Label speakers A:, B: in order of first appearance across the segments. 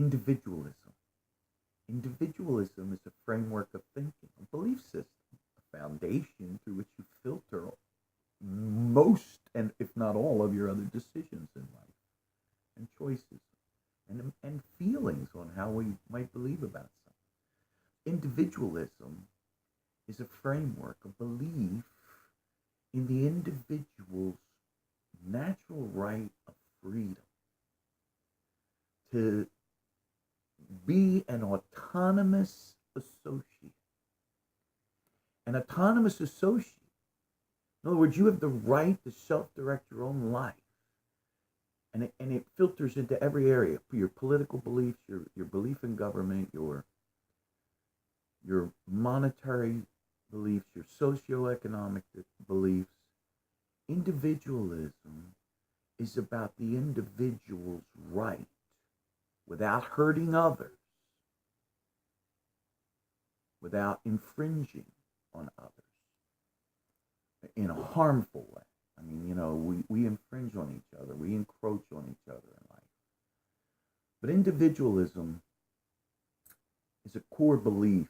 A: Individualism. Individualism is a framework of thinking, a belief system, a foundation through which you filter most, and if not all, of your other decisions in life and choices and feelings on how we might believe about something. Individualism is a framework, a belief in the individual's natural right of freedom to be an autonomous associate. An autonomous associate. In other words, you have the right to self-direct your own life. And it filters into every area. Your political beliefs, your belief in government, your monetary beliefs, your socioeconomic beliefs. Individualism is about the individual's right without hurting others, without infringing on others in a harmful way. I mean, we infringe on each other, we encroach on each other in life. But individualism is a core belief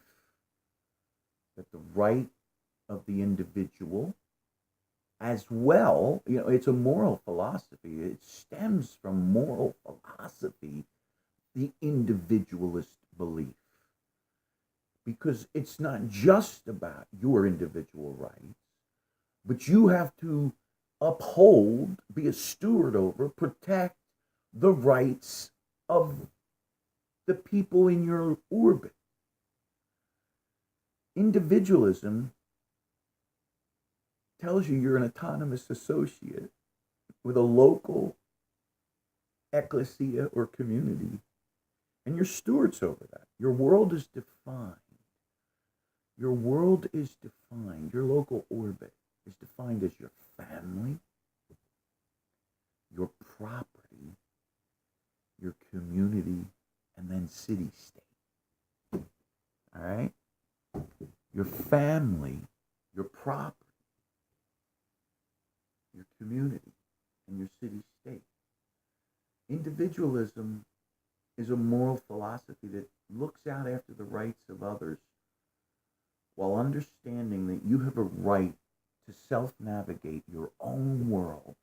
A: that the right of the individual, as well, it's a moral philosophy. It stems from moral philosophy, the individualist belief. Because it's not just about your individual rights, but you have to uphold, be a steward over, protect the rights of the people in your orbit. Individualism tells you you're an autonomous associate with a local ecclesia or community, and you're stewards over that. Your world is defined. Your world is defined. Your local orbit is defined as your family, your property, your community, and then city-state. All right? Your family, your property, your community, and your city-state. Individualism is a moral philosophy that looks out after the rights of others while understanding that you have a right to self-navigate your own world,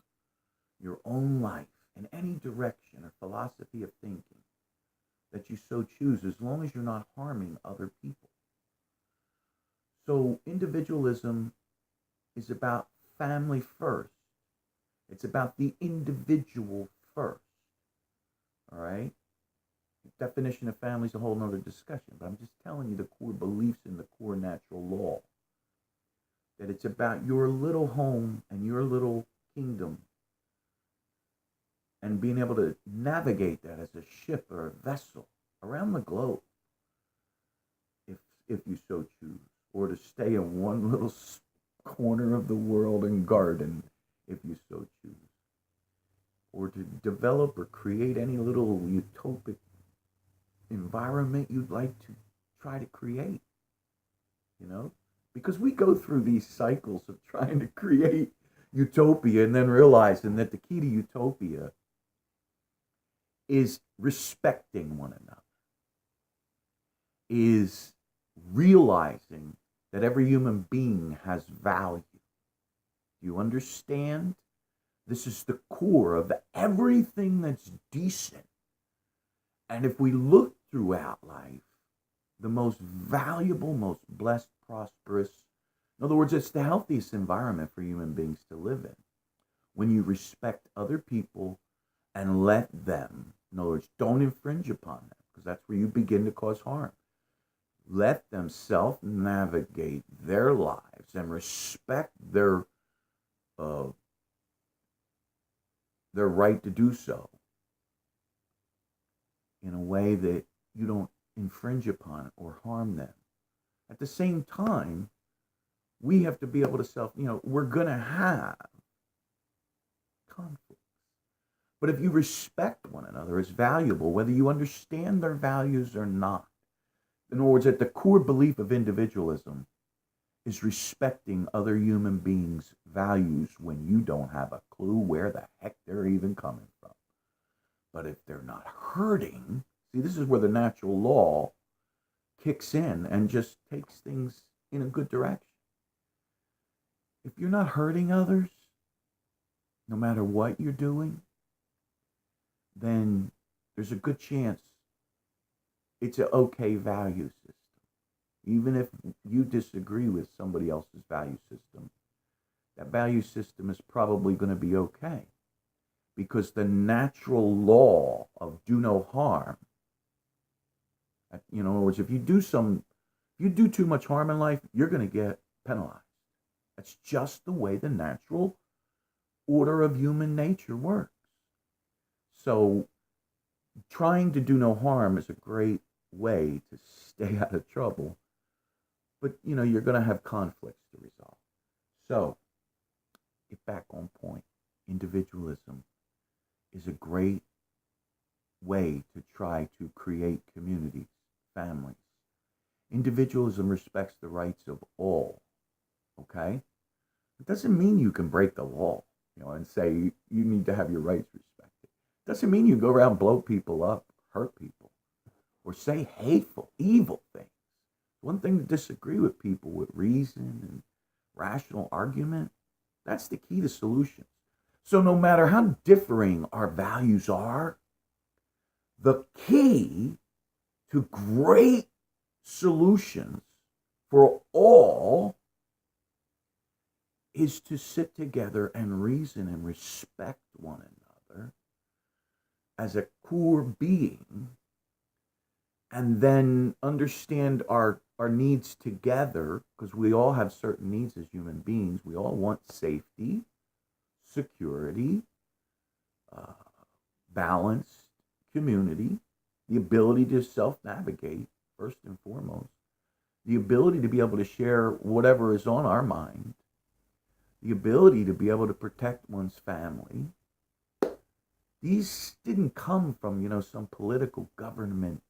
A: your own life, in any direction or philosophy of thinking that you so choose, as long as you're not harming other people. So individualism is about family first. It's about the individual first. All right? The definition of family is a whole nother discussion, but I'm just telling you the core beliefs in the core natural law. That it's about your little home and your little kingdom and being able to navigate that as a ship or a vessel around the globe, if you so choose, or to stay in one little corner of the world and garden, if you so choose, or to develop or create any little utopic environment you'd like to try to create, because we go through these cycles of trying to create utopia and then realizing that the key to utopia is respecting one another, is realizing that every human being has value. Do you understand? This is the core of everything that's decent. And if we look throughout life, the most valuable, most blessed, prosperous, in other words, it's the healthiest environment for human beings to live in. When you respect other people and let them, in other words, don't infringe upon them, because that's where you begin to cause harm. Let them self-navigate their lives and respect their right to do so in a way that you don't infringe upon or harm them. At the same time, we have to be able to we're going to have conflict. But if you respect one another as valuable, whether you understand their values or not, in other words, at the core belief of individualism is respecting other human beings' values when you don't have a clue where the heck they're even coming from. But if they're not hurting See, this is where the natural law kicks in and just takes things in a good direction. If you're not hurting others, no matter what you're doing, then there's a good chance it's an okay value system. Even if you disagree with somebody else's value system, that value system is probably going to be okay. Because the natural law of do no harm, in other words, if you do too much harm in life, you're going to get penalized. That's just the way the natural order of human nature works. So trying to do no harm is a great way to stay out of trouble. But, you're going to have conflicts to resolve. So, get back on point. Individualism is a great way to try to create communities, families. Individualism respects the rights of all, okay? It doesn't mean you can break the law, and say you need to have your rights respected. It doesn't mean you go around blow people up, hurt people, or say hateful, evil things. One thing to disagree with people with reason and rational argument. That's the key to solutions. So no matter how differing our values are, the key to great solutions for all is to sit together and reason and respect one another as a core being, and then understand our needs together, because we all have certain needs as human beings. We all want safety, security, balanced community, the ability to self-navigate, first and foremost, the ability to be able to share whatever is on our mind, the ability to be able to protect one's family. These didn't come from, some political government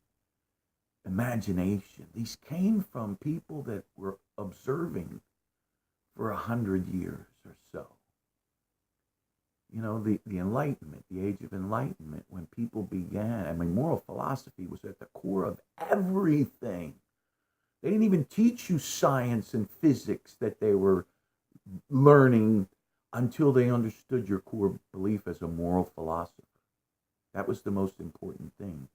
A: imagination. These came from people that were observing for 100 years or so. The Enlightenment, the Age of Enlightenment, when people began, moral philosophy was at the core of everything. They didn't even teach you science and physics that they were learning until they understood your core belief as a moral philosopher. That was the most important thing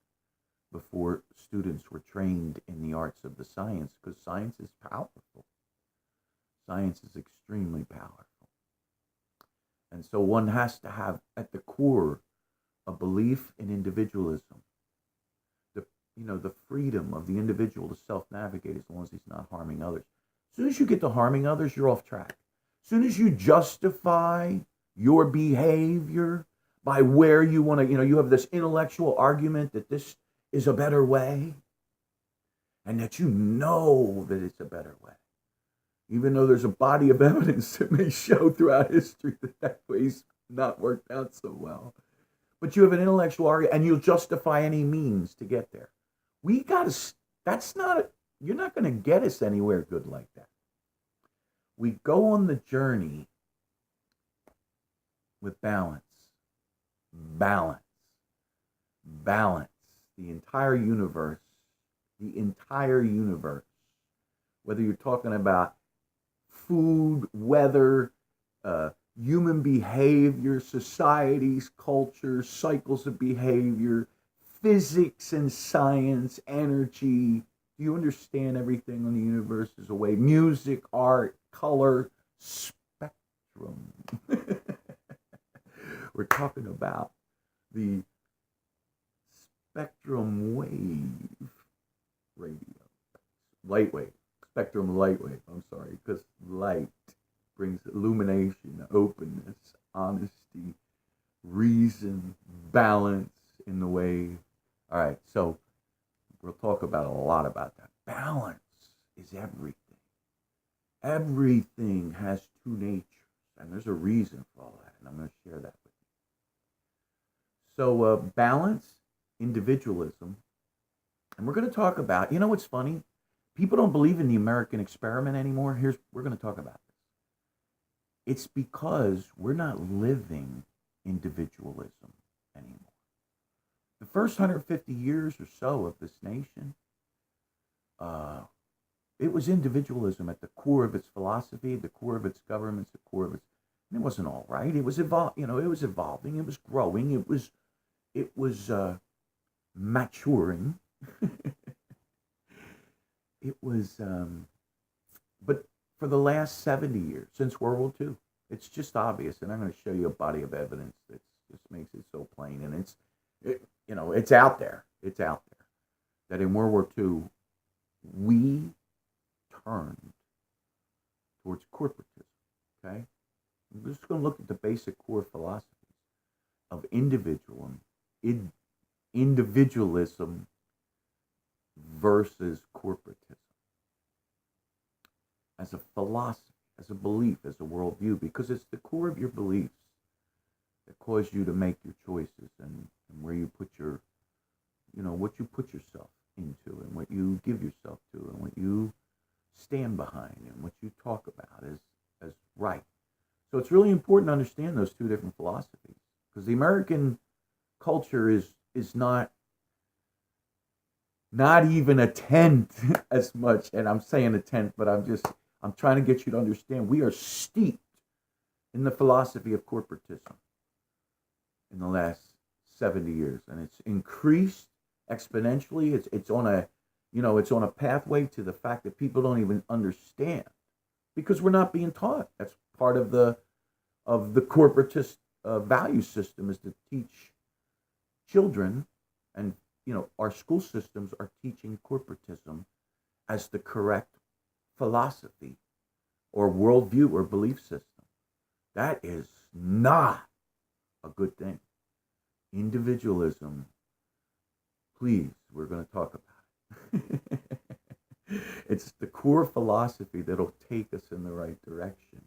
A: before students were trained in the arts of the science, because science is powerful. Science is extremely powerful. And so one has to have at the core a belief in individualism. The freedom of the individual to self-navigate as long as he's not harming others. As soon as you get to harming others, you're off track. As soon as you justify your behavior by where you want to, you have this intellectual argument that this is a better way, and that that it's a better way, even though there's a body of evidence that may show throughout history that way's not worked out so well. But you have an intellectual argument, and you'll justify any means to get there. You're not going to get us anywhere good like that. We go on the journey with balance. Balance. Balance. The entire universe, whether you're talking about food, weather, human behavior, societies, cultures, cycles of behavior, physics and science, energy. Do you understand everything in the universe is a way? Music, art, color, spectrum. We're talking about the spectrum wave radio. Light wave. Spectrum light wave. I'm sorry. Because light brings illumination, openness, honesty, reason, balance in the wave. All right. So we'll talk about a lot about that. Balance is everything. Everything has two natures. And there's a reason for all that. And I'm going to share that with you. So balance, individualism. And we're going to talk about, what's funny? People don't believe in the American experiment anymore. We're going to talk about this. It's because we're not living individualism anymore. The first 150 years or so of this nation, uh, it was individualism at the core of its philosophy, the core of its governments, the core of its. And it wasn't all right. It was it was evolving. It was growing. It was maturing. It was, but for the last 70 years, since World War II, it's just obvious, and I'm going to show you a body of evidence that just makes it so plain, and it's out there. It's out there that in World War II, we turned towards corporatism. Okay, I'm just going to look at the basic core philosophies of individualism versus corporatism as a philosophy, as a belief, as a worldview, because it's the core of your beliefs that cause you to make your choices, and where you put your, what you put yourself into, and what you give yourself to, and what you stand behind, and what you talk about as right. So it's really important to understand those two different philosophies, because the American culture is not even a tenth as much, and I'm saying a tenth, but I'm trying to get you to understand we are steeped in the philosophy of corporatism in the last 70 years, and it's increased exponentially. It's on a it's on a pathway to the fact that people don't even understand, because we're not being taught. That's part of the corporatist value system, is to teach children, and our school systems are teaching corporatism as the correct philosophy or worldview or belief system. That is not a good thing. Individualism, please, we're going to talk about it. It's the core philosophy that'll take us in the right direction,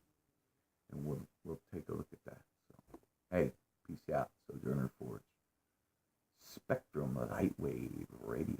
A: and we'll take a look at that. So, hey, peace out. Sojourner Forge. Spectrum Lightwave Radio.